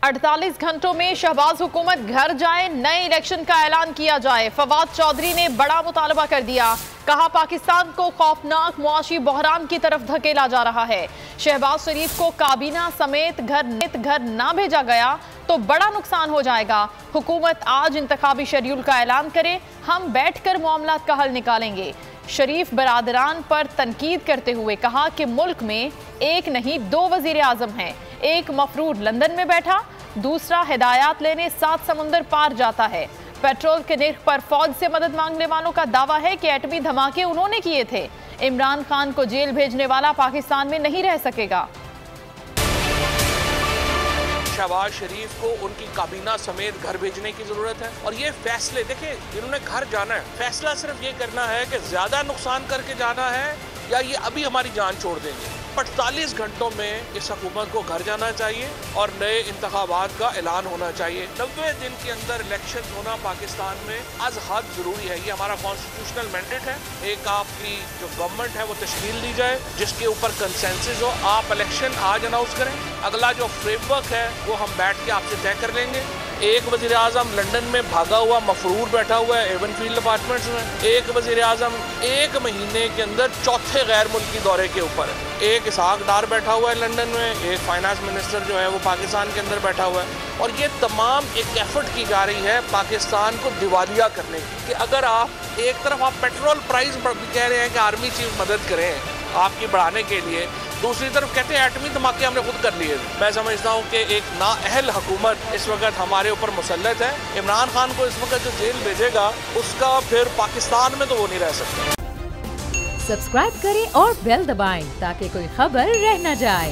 48 घंटों में शहबाज हुकूमत घर जाए, नए इलेक्शन का ऐलान किया जाए। फवाद चौधरी ने बड़ा मुतालबा कर दिया। कहा पाकिस्तान को खौफनाक मुआशी बहरान की तरफ धकेला जा रहा है। शहबाज शरीफ को काबीना समेत घर ना भेजा गया तो बड़ा नुकसान हो जाएगा। हुकूमत आज इंतखाबी शेड्यूल का ऐलान करे, हम बैठकर मामलात का हल निकालेंगे। शरीफ बरादरान पर तनकीद करते हुए कहा कि मुल्क में एक नहीं 2 वजीर आजम हैं। एक मफरूर लंदन में बैठा, दूसरा हिदायत लेने 7 समुंदर पार जाता है। पेट्रोल के निर्ख पर फौज से मदद मांगने वालों का दावा है कि एटमी धमाके उन्होंने किए थे। इमरान खान को जेल भेजने वाला पाकिस्तान में नहीं रह सकेगा। शहबाज शरीफ को उनकी काबीना समेत घर भेजने की जरूरत है। और ये फैसले देखिए, इन्होंने घर जाना है, फैसला सिर्फ ये करना है कि ज्यादा नुकसान करके जाना है या ये अभी हमारी जान छोड़ देंगे। 48 घंटों में इस हुकूमत को घर जाना चाहिए और नए इंतखाबात का ऐलान होना चाहिए। 90 दिन के अंदर इलेक्शन होना पाकिस्तान में आज हद जरूरी है। ये हमारा कॉन्स्टिट्यूशनल मैंडेट है। एक आपकी जो गवर्नमेंट है वो तश्कील दी जाए जिसके ऊपर कंसेंसस हो। आप इलेक्शन आज अनाउंस करें, अगला जो फ्रेमवर्क है वो हम बैठ के आपसे तय कर लेंगे। एक वजीर आजम लंदन में भागा हुआ मफरूर बैठा हुआ है एवनफील्ड अपार्टमेंट्स में। एक वजीर आजम 1 महीने के अंदर चौथे गैर मुल्की दौरे के ऊपर है। एक इसहाक डार बैठा हुआ है लंदन में, एक फाइनेंस मिनिस्टर जो है वो पाकिस्तान के अंदर बैठा हुआ है। और ये तमाम एक एफर्ट की जा रही है पाकिस्तान को दिवालिया करने की। कि अगर आप एक तरफ आप पेट्रोल प्राइस कह रहे हैं कि आर्मी चीफ मदद करें आपकी बढ़ाने के लिए, दूसरी तरफ कहते हैं एटमी धमाके हमने खुद कर लिए। मैं समझता हूँ कि एक नाअहल हुकूमत इस वक्त हमारे ऊपर मुसल्लत है। इमरान खान को इस वक्त जो जेल भेजेगा उसका फिर पाकिस्तान में तो वो नहीं रह सकता। सब्सक्राइब करें और बेल दबाएं ताकि कोई खबर रह न जाए।